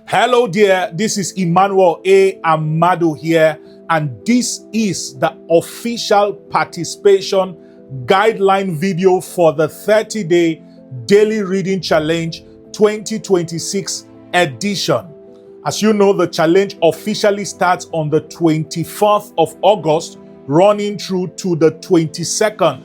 Hello there, this is Emmanuel A. Amado here, and this is the official participation guideline video for the 30-day daily reading challenge 2026 edition. As you know, the challenge officially starts on the 24th of August, running through to the 22nd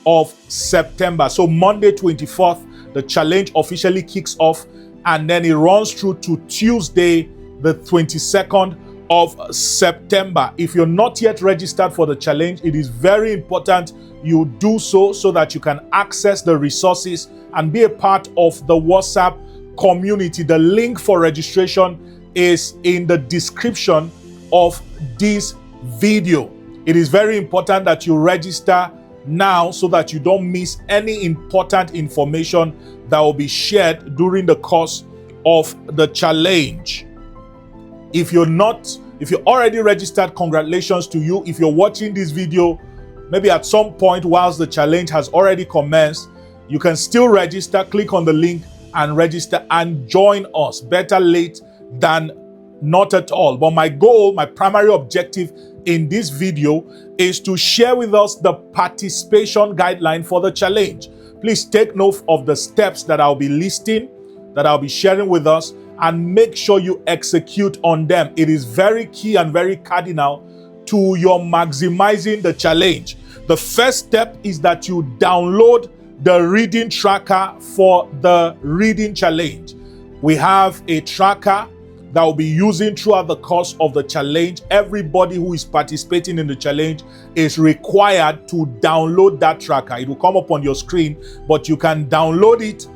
of September. So Monday 24th, the challenge officially kicks off, and then it runs through to Tuesday, the 22nd of September. If you're not yet registered for the challenge, it is very important you do so that you can access the resources and be a part of the WhatsApp community. The link for registration is in the description of this video. It is very important that you register now so that you don't miss any important information that will be shared during the course of the challenge. If you're already registered, congratulations to you. If you're watching this video, maybe at some point whilst the challenge has already commenced, you can still register. Click on the link and register and join us. Better late than not at all. But my goal, my primary objective in this video is to share with us the participation guideline for the challenge. Please take note of the steps that I'll be listing, that I'll be sharing with us, and make sure you execute on them. It is very key and very cardinal to your maximizing the challenge. The first step is that you download the reading tracker for the reading challenge. We have a tracker that will be using throughout the course of the challenge. Everybody who is participating in the challenge is required to download that tracker. It will come up on your screen, but you can download it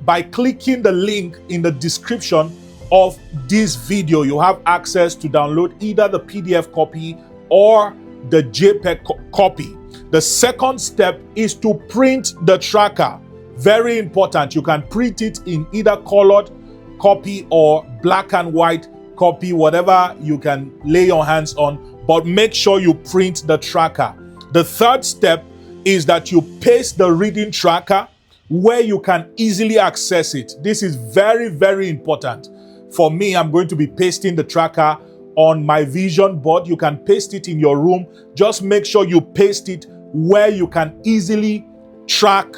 by clicking the link in the description of this video. You have access to download either the PDF copy or the JPEG copy. The second step is to print the tracker. Very important. You can print it in either colored copy or black and white copy, whatever you can lay your hands on, but make sure you print the tracker. The third step is that you paste the reading tracker where you can easily access it. This is very, very important. For me, I'm going to be pasting the tracker on my vision board. You can paste it in your room. Just make sure you paste it where you can easily track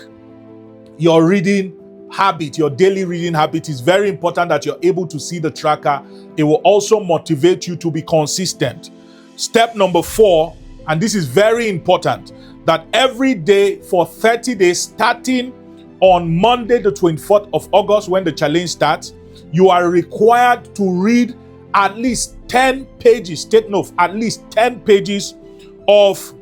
your reading habit, your daily reading habit. Is very important that you're able to see the tracker. It will also motivate you to be consistent. Step number 4, and this is very important, that every day for 30 days, starting on Monday, the 24th of August, when the challenge starts, you are required to read at least 10 pages. Take note, at least 10 pages of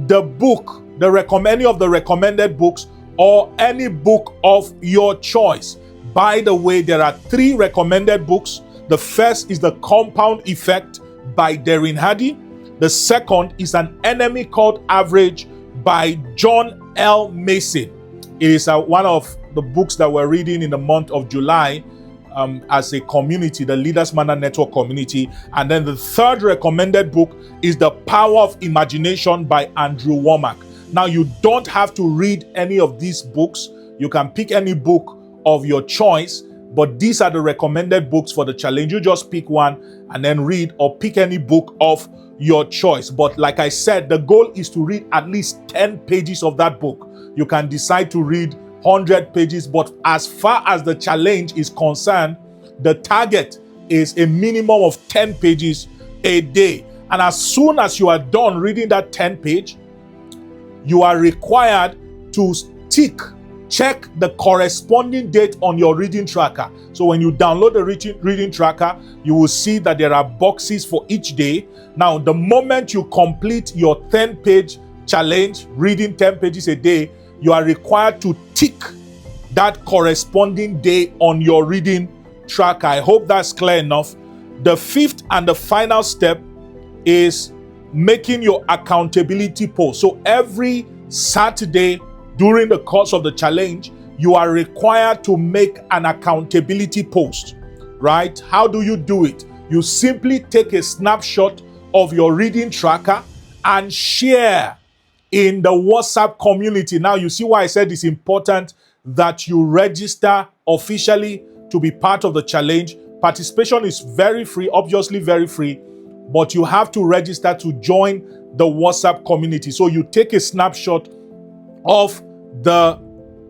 the book, any of the recommended books, or any book of your choice. By the way, there are 3 recommended books. The first is The Compound Effect by Darren Hardy. The second is An Enemy Called Average by John L. Mason. It is one of the books that we're reading in the month of July as a community, the Leaders Manor Network community. And then the third recommended book is The Power of Imagination by Andrew Womack. Now, you don't have to read any of these books. You can pick any book of your choice, but these are the recommended books for the challenge. You just pick one and then read, or pick any book of your choice. But like I said, the goal is to read at least 10 pages of that book. You can decide to read 100 pages, but as far as the challenge is concerned, the target is a minimum of 10 pages a day. And as soon as you are done reading that 10 page, you are required to check the corresponding date on your reading tracker. So when you download the reading tracker, you will see that there are boxes for each day. Now, the moment you complete your 10-page challenge, reading 10 pages a day, you are required to tick that corresponding day on your reading tracker. I hope that's clear enough. The fifth and the final step is making your accountability post. So every Saturday during the course of the challenge, you are required to make an accountability post, right? How do you do it? You simply take a snapshot of your reading tracker and share in the WhatsApp community. Now, you see why I said it's important that you register officially to be part of the challenge. Participation is very free, obviously very free, but you have to register to join the WhatsApp community. So you take a snapshot of the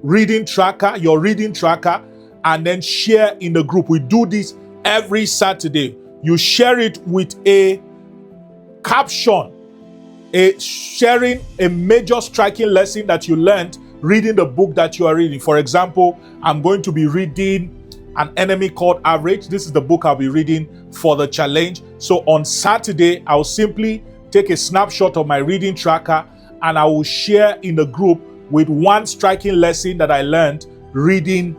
reading tracker, your reading tracker, and then share in the group. We do this every Saturday. You share it with a caption, sharing a major striking lesson that you learned reading the book that you are reading. For example, I'm going to be reading An Enemy Called Average. This is the book I'll be reading for the challenge. So on Saturday, I'll simply take a snapshot of my reading tracker and I will share in the group with one striking lesson that I learned reading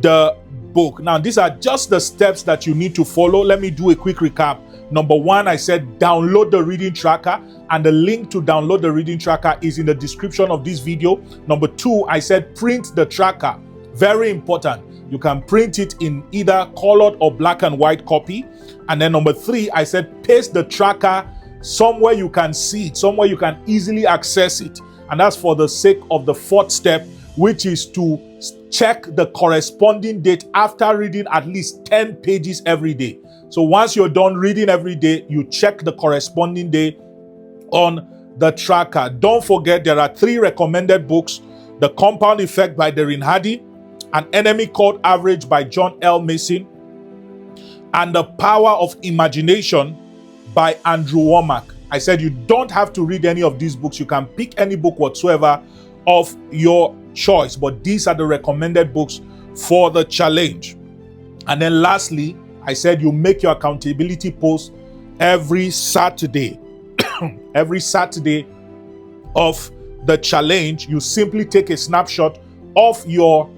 the book. Now, these are just the steps that you need to follow. Let me do a quick recap. Number one, I said download the reading tracker, and the link to download the reading tracker is in the description of this video. Number two, I said print the tracker. Very important. You can print it in either colored or black and white copy. And then number three, I said paste the tracker somewhere you can see it, somewhere you can easily access it. And that's for the sake of the fourth step, which is to check the corresponding date after reading at least 10 pages every day. So once you're done reading every day, you check the corresponding day on the tracker. Don't forget, there are 3 recommended books: The Compound Effect by Darren Hardy, An Enemy Called Average by John L. Mason, and The Power of Imagination by Andrew Womack. I said you don't have to read any of these books. You can pick any book whatsoever of your choice, but these are the recommended books for the challenge. And then lastly, I said you make your accountability post every Saturday. Every Saturday of the challenge, you simply take a snapshot of your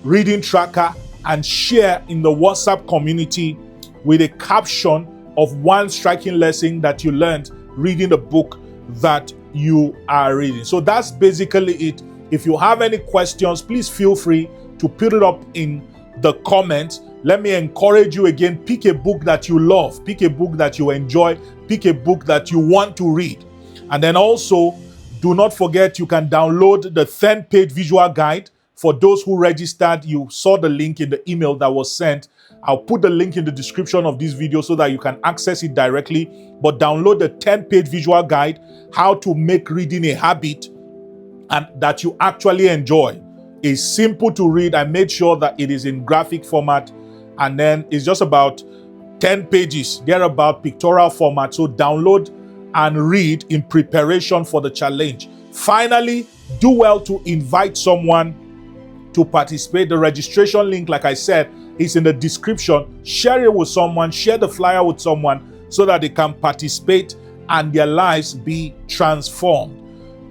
reading tracker and share in the WhatsApp community with a caption of one striking lesson that you learned reading the book that you are reading. So that's basically it. If you have any questions, please feel free to put it up in the comments. Let me encourage you again, pick a book that you love, pick a book that you enjoy, pick a book that you want to read. And then also, do not forget you can download the 10-page visual guide. For those who registered, you saw the link in the email that was sent. I'll put the link in the description of this video so that you can access it directly. But download the 10-page visual guide, how to make reading a habit and that you actually enjoy. It's simple to read. I made sure that it is in graphic format, and then it's just about 10 pages. They're about pictorial format. So download and read in preparation for the challenge. Finally, do well to invite someone to participate. The registration link, like I said, is in the description. Share it with someone, share the flyer with someone so that they can participate and their lives be transformed.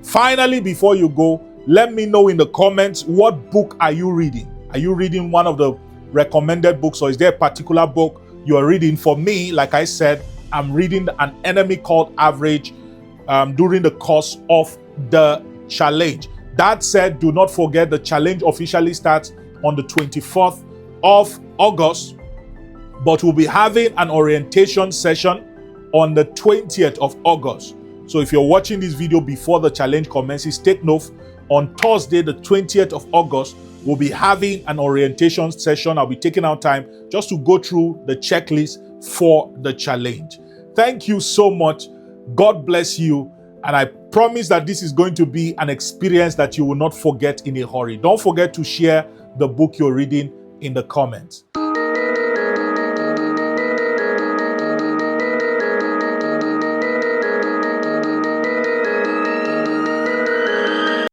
Finally, before you go, let me know in the comments, what book are you reading? Are you reading one of the recommended books, or is there a particular book you are reading? For me, like I said, I'm reading An Enemy Called Average during the course of the challenge. That said, do not forget the challenge officially starts on the 24th of August, but we'll be having an orientation session on the 20th of August. So if you're watching this video before the challenge commences, take note. On Thursday, the 20th of August, we'll be having an orientation session. I'll be taking out time just to go through the checklist for the challenge. Thank you so much. God bless you. And I promise that this is going to be an experience that you will not forget in a hurry. Don't forget to share the book you're reading in the comments.